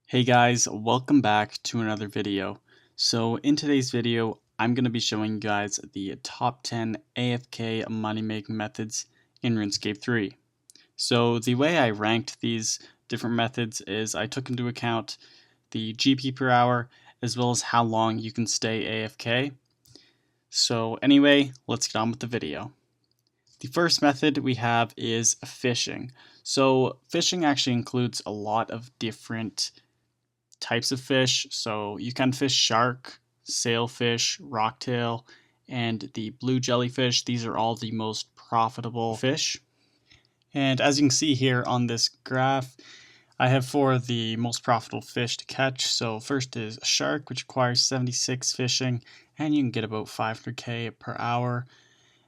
Hey guys, welcome back to another video. So in today's video, I'm going to be showing you guys the top 10 AFK money making methods in RuneScape 3. So the way I ranked these different methods is I took into account the GP per hour as well as how long you can stay AFK. So anyway, let's get on with the video. The first method we have is phishing. So phishing actually includes a lot of different types of fish. So you can fish shark, sailfish, rocktail, and the blue jellyfish. These are all the most profitable fish. And as you can see here on this graph, I have 4 of the most profitable fish to catch. So first is a shark, which requires 76 fishing, and you can get about 500k per hour.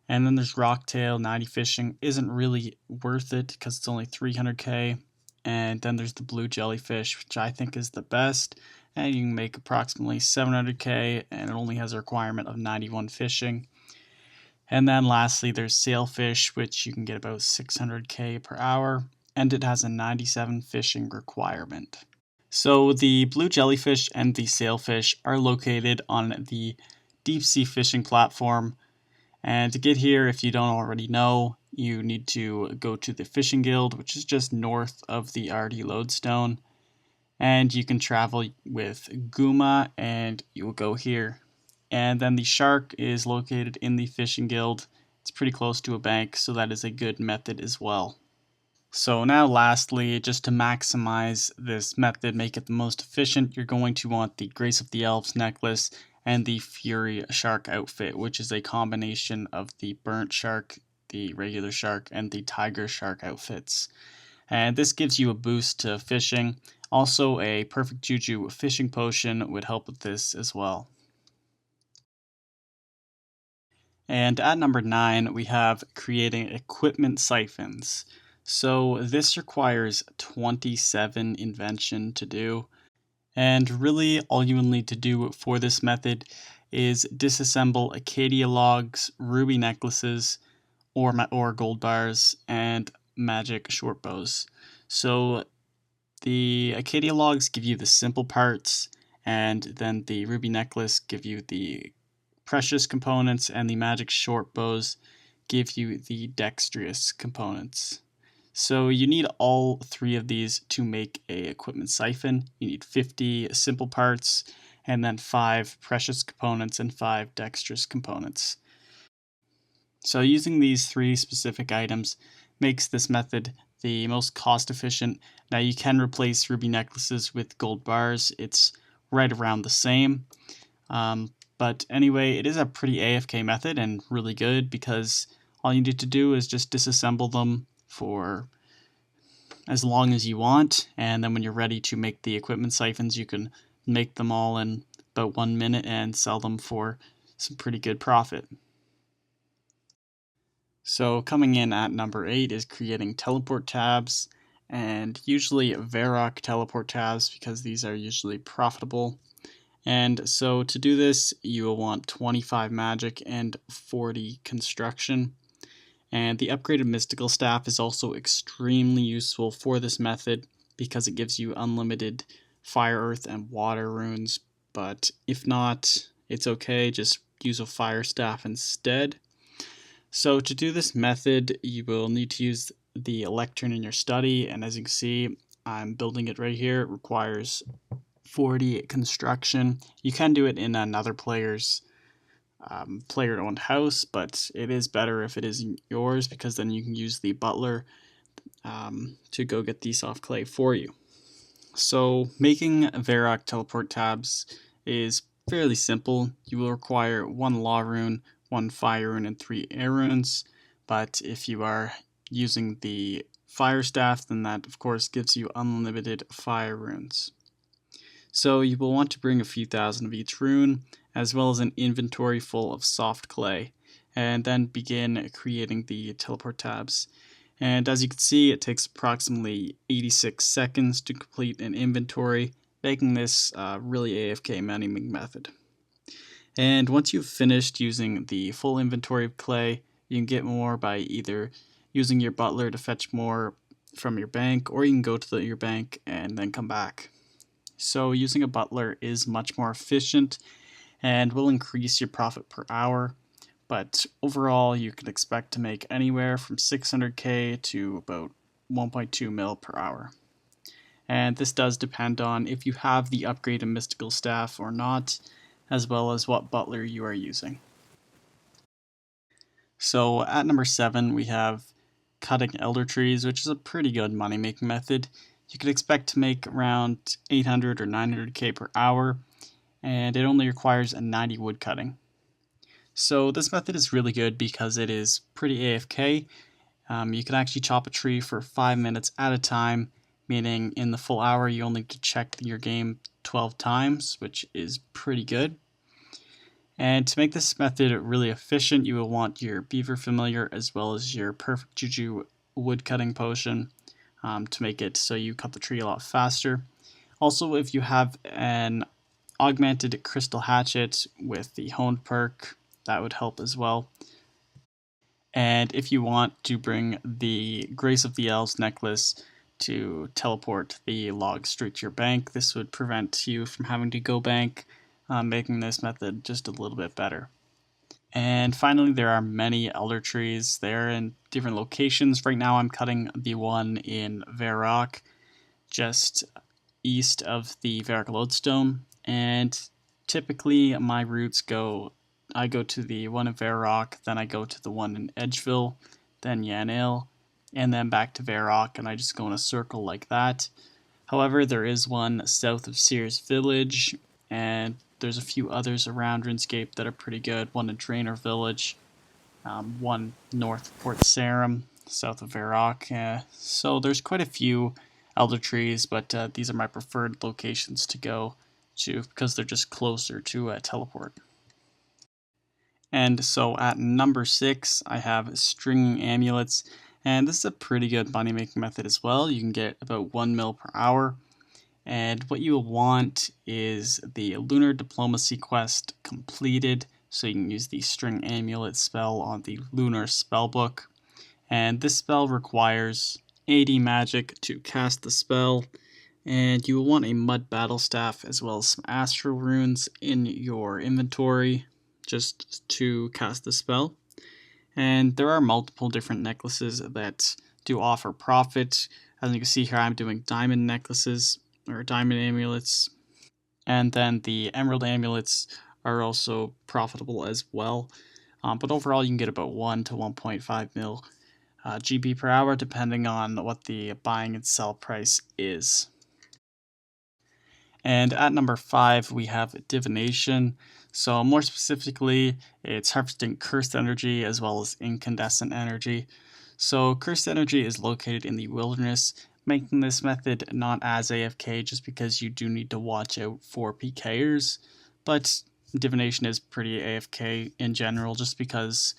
And then there's rocktail, 90 fishing, isn't really worth it because it's only 300k. And then there's the blue jellyfish, which I think is the best, and you can make approximately 700k, and it only has a requirement of 91 fishing. And then lastly, there's sailfish, which you can get about 600k per hour, and it has a 97 fishing requirement. So the blue jellyfish and the sailfish are located on the deep sea fishing platform. And to get here, if you don't already know, you need to go to the Fishing Guild, which is just north of the RD Lodestone. And you can travel with Guma, and you will go here. And then the shark is located in the Fishing Guild. It's pretty close to a bank, so that is a good method as well. So now lastly, just to maximize this method, make it the most efficient, you're going to want the Grace of the Elves necklace and the Fury Shark outfit, which is a combination of the Burnt Shark, the regular shark, and the Tiger Shark outfits. And this gives you a boost to fishing. Also, a Perfect Juju fishing potion would help with this as well. And at number 9, we have creating equipment siphons. So this requires 27 invention to do. And really, all you will need to do for this method is disassemble Acadia logs, ruby necklaces, or gold bars, and magic short bows. So the Acadia logs give you the simple parts, and then the ruby necklace give you the precious components, and the magic short bows give you the dexterous components. So you need all 3 of these to make a equipment siphon. You need 50 simple parts, and then 5 precious components and 5 dexterous components. So using these 3 specific items makes this method the most cost efficient. Now you can replace ruby necklaces with gold bars. It's right around the same. But anyway, it is a pretty AFK method and really good because all you need to do is just disassemble them for as long as you want, and then when you're ready to make the equipment siphons, you can make them all in about 1 minute and sell them for some pretty good profit. So coming in at number 8 is creating teleport tabs, and usually Varrock teleport tabs because these are usually profitable. And so to do this, you will want 25 magic and 40 construction. And the upgraded mystical staff is also extremely useful for this method because it gives you unlimited fire, earth, and water runes. But if not, it's okay, just use a fire staff instead. So to do this method, you will need to use the lectern in your study, and as you can see, I'm building it right here. It requires 40 construction. You can do it in another player's player-owned house, but it is better if it is yours because then you can use the butler to go get the soft clay for you. So making Varrock teleport tabs is fairly simple. You will require 1 law rune, 1 fire rune, and 3 air runes, but if you are using the fire staff, then that of course gives you unlimited fire runes. So you will want to bring a few thousand of each rune, as well as an inventory full of soft clay, and then begin creating the teleport tabs. And as you can see, it takes approximately 86 seconds to complete an inventory, making this really AFK money making method. And once you've finished using the full inventory of clay, you can get more by either using your butler to fetch more from your bank, or you can go to your bank and then come back. So using a butler is much more efficient and will increase your profit per hour. But overall, you can expect to make anywhere from 600k to about 1.2 mil per hour. And this does depend on if you have the upgraded mystical staff or not, as well as what butler you are using. So at number 7, we have cutting elder trees, which is a pretty good money making method. You could expect to make around 800 or 900k per hour, and it only requires a 90 wood cutting. So this method is really good because it is pretty AFK. You can actually chop a tree for 5 minutes at a time, meaning in the full hour you only need to check your game 12 times, which is pretty good. And to make this method really efficient, you will want your Beaver Familiar as well as your Perfect Juju wood cutting potion to make it so you cut the tree a lot faster. Also, if you have an augmented crystal hatchet with the honed perk, that would help as well. And if you want to bring the Grace of the Elves necklace to teleport the log straight to your bank, this would prevent you from having to go bank, making this method just a little bit better. And finally, there are many elder trees. They're in different locations. Right now I'm cutting the one in Varrock, just east of the Varrock Lodestone. And typically my routes I go to the one in Varrock, then I go to the one in Edgeville, then Yanil, and then back to Varrock, and I just go in a circle like that. However, there is one south of Sears Village, and there's a few others around RuneScape that are pretty good. One in Draenor Village, one north of Port Sarum, south of Varrock. So there's quite a few elder trees, but these are my preferred locations to go to because they're just closer to teleport. And so at number 6, I have stringing amulets, and this is a pretty good money making method as well. You can get about 1 mil per hour. And what you will want is the Lunar Diplomacy quest completed, so you can use the String Amulet spell on the Lunar Spellbook. And this spell requires 80 magic to cast the spell, and you will want a Mud Battle Staff as well as some Astral Runes in your inventory just to cast the spell. And there are multiple different necklaces that do offer profit. As you can see here, I'm doing diamond necklaces or diamond amulets, and then the emerald amulets are also profitable as well. But overall, you can get about 1 to 1.5 mil GB per hour, depending on what the buying and sell price is. And at number 5, we have Divination. So more specifically, it's harvesting cursed energy as well as incandescent energy. So cursed energy is located in the wilderness, making this method not as AFK just because you do need to watch out for PKers. But Divination is pretty AFK in general just because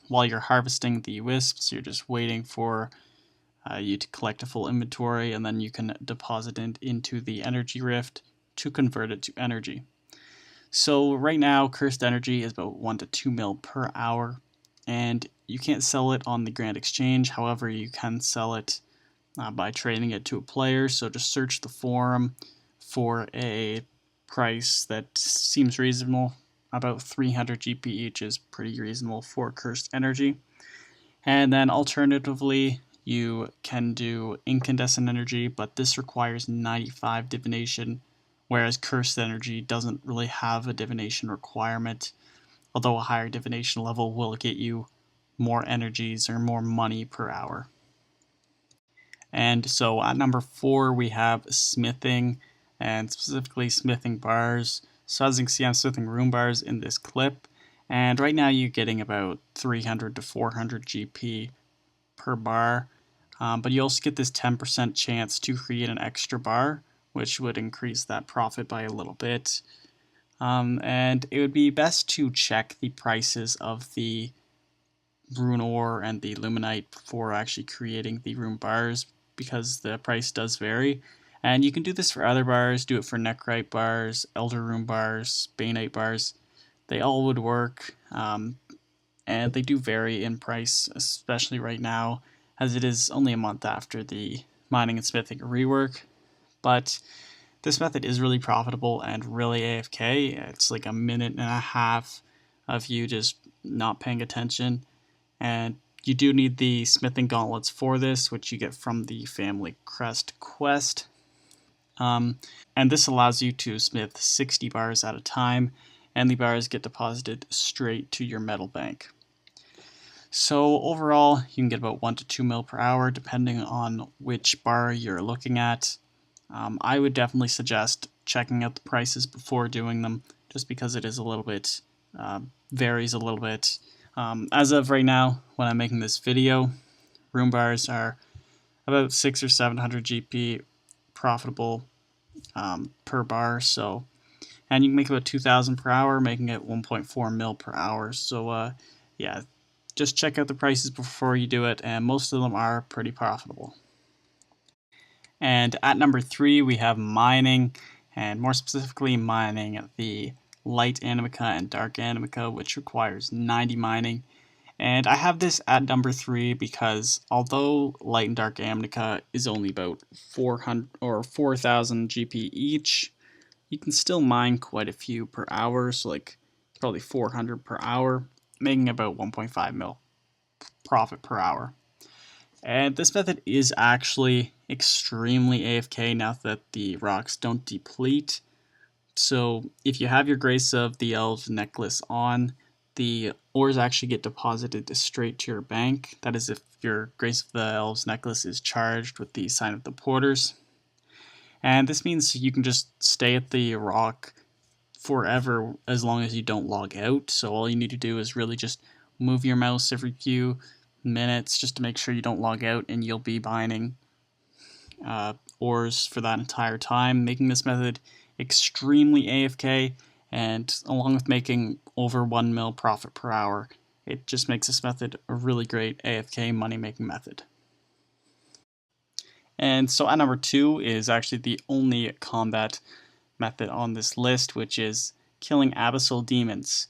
while you're harvesting the wisps, you're just waiting for you to collect a full inventory, and then you can deposit it into the energy rift to convert it to energy. So right now, cursed energy is about 1 to 2 mil per hour, and you can't sell it on the Grand Exchange. However, you can sell it by trading it to a player. So just search the forum for a price that seems reasonable. About 300 GP each is pretty reasonable for cursed energy. And then alternatively, you can do incandescent energy, but this requires 95 divination, whereas cursed energy doesn't really have a divination requirement, although a higher divination level will get you more energies or more money per hour. And so at number 4, we have smithing, and specifically smithing bars. So as you can see, I'm smithing rune bars in this clip, and right now you're getting about 300 to 400 GP per bar, but you also get this 10% chance to create an extra bar, which would increase that profit by a little bit. And it would be best to check the prices of the rune ore and the luminite before actually creating the rune bars, because the price does vary. And you can do this for other bars, do it for nechrite bars, elder rune bars, banite bars. They all would work, and they do vary in price, especially right now, as it is only a month after the mining and smithing rework. But This method is really profitable and really AFK. It's like a minute and a half of you just not paying attention. And you do need the smithing gauntlets for this, which you get from the family crest quest. And this allows you to smith 60 bars at a time, and the bars get deposited straight to your metal bank. So overall, you can get about 1 to 2 mil per hour depending on which bar you're looking at. I would definitely suggest checking out the prices before doing them, just because it is a little bit, varies a little bit. As of right now, when I'm making this video, rune bars are about 600 or 700 GP profitable per bar. So, and you can make about 2,000 per hour, making it 1.4 mil per hour. So, yeah, just check out the prices before you do it, and most of them are pretty profitable. And at number 3, we have mining, and more specifically mining the light animica and dark animica, which requires 90 mining. And I have this at number 3 because although light and dark animica is only about 400 or 4,000 GP each, you can still mine quite a few per hour, so like probably 400 per hour, making about 1.5 mil profit per hour. And this method is actually extremely AFK now that the rocks don't deplete. So if you have your Grace of the Elves necklace on, the ores actually get deposited straight to your bank. That is if your Grace of the Elves necklace is charged with the Sign of the Porters. And this means you can just stay at the rock forever as long as you don't log out. So all you need to do is really just move your mouse every few minutes just to make sure you don't log out, and you'll be mining ores for that entire time, making this method extremely AFK. And along with making over 1 mil profit per hour, it just makes this method a really great AFK money making method. And so at number 2 is actually the only combat method on this list, which is killing abyssal demons.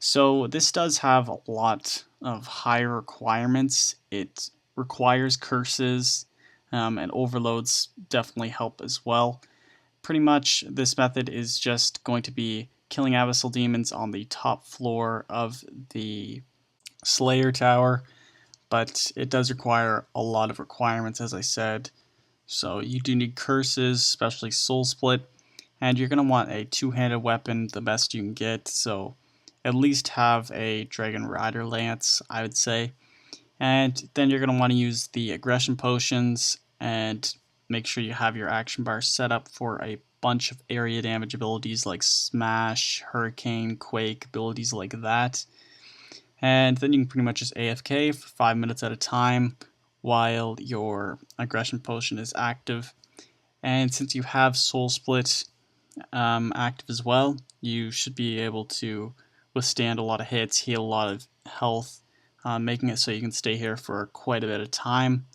So this does have a lot of higher requirements. It requires curses, and overloads definitely help as well. Pretty much this method is just going to be killing abyssal demons on the top floor of the Slayer Tower, but it does require a lot of requirements, as I said. So you do need curses, especially Soul Split, and you're going to want a two-handed weapon, the best you can get, so at least have a Dragon Rider Lance, I would say. And then you're going to want to use the aggression potions, and make sure you have your action bar set up for a bunch of area damage abilities like Smash, Hurricane, Quake, abilities like that. And then you can pretty much just AFK for 5 minutes at a time while your aggression potion is active. And since you have Soul Split active as well, you should be able to withstand a lot of hits, heal a lot of health, making it so you can stay here for quite a bit of time.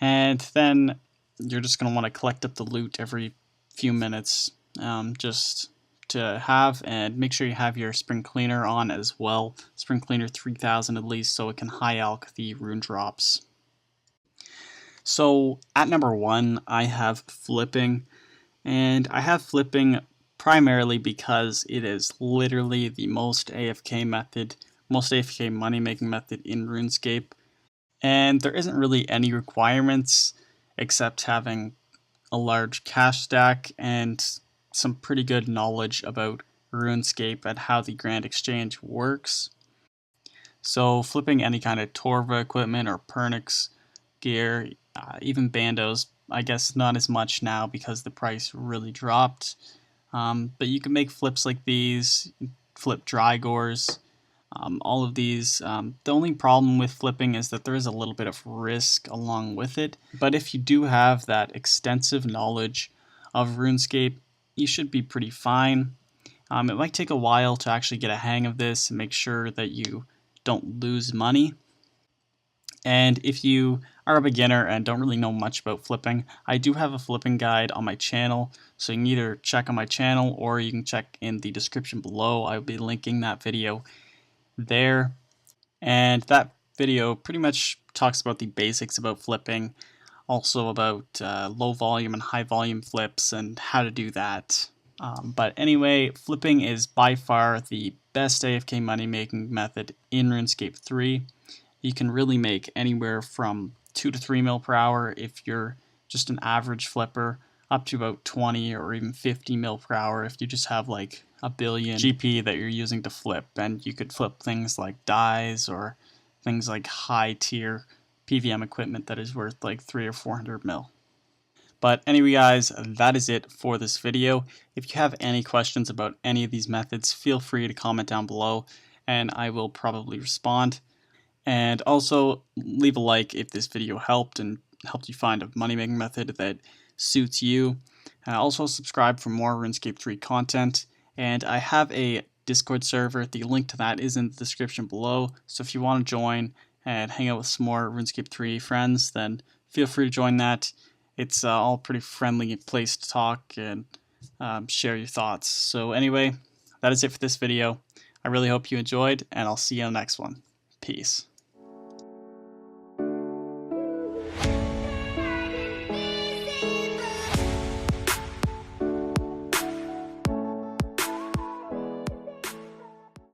And then you're just going to want to collect up the loot every few minutes, just to have, and make sure you have your Spring Cleaner on as well. Spring Cleaner 3000 at least, so it can high alch the rune drops. So at number 1, I have flipping, and I have flipping primarily because it is literally the most AFK method, most AFK money making method in RuneScape, and there isn't really any requirements except having a large cash stack and some pretty good knowledge about RuneScape and how the Grand Exchange works. So flipping any kind of Torva equipment or Pernix gear, even bandos, I guess not as much now because the price really dropped. But you can make flips like these, flip Drygores, all of these. The only problem with flipping is that there is a little bit of risk along with it. But if you do have that extensive knowledge of RuneScape, you should be pretty fine. It might take a while to actually get a hang of this and make sure that you don't lose money. And if you are a beginner and don't really know much about flipping, I do have a flipping guide on my channel, so you can either check on my channel or you can check in the description below. I'll be linking that video there. And that video pretty much talks about the basics about flipping. also about low volume and high volume flips and how to do that. But anyway, flipping is by far the best AFK money making method in RuneScape 3. You can really make anywhere from 2 to 3 mil per hour if you're just an average flipper, up to about 20 or even 50 mil per hour if you just have like a billion GP that you're using to flip. And you could flip things like dyes or things like high tier PVM equipment that is worth like 300 or 400 mil. But anyway guys, that is it for this video. If you have any questions about any of these methods, feel free to comment down below and I will probably respond. And also leave a like if this video helped and helped you find a money making method that suits you. Also subscribe for more RuneScape 3 content. And I have a Discord server. The link to that is in the description below. So if you want to join and hang out with some more RuneScape 3 friends, then feel free to join that. It's all pretty friendly place to talk and share your thoughts. So anyway, that is it for this video. I really hope you enjoyed, and I'll see you on the next one. Peace.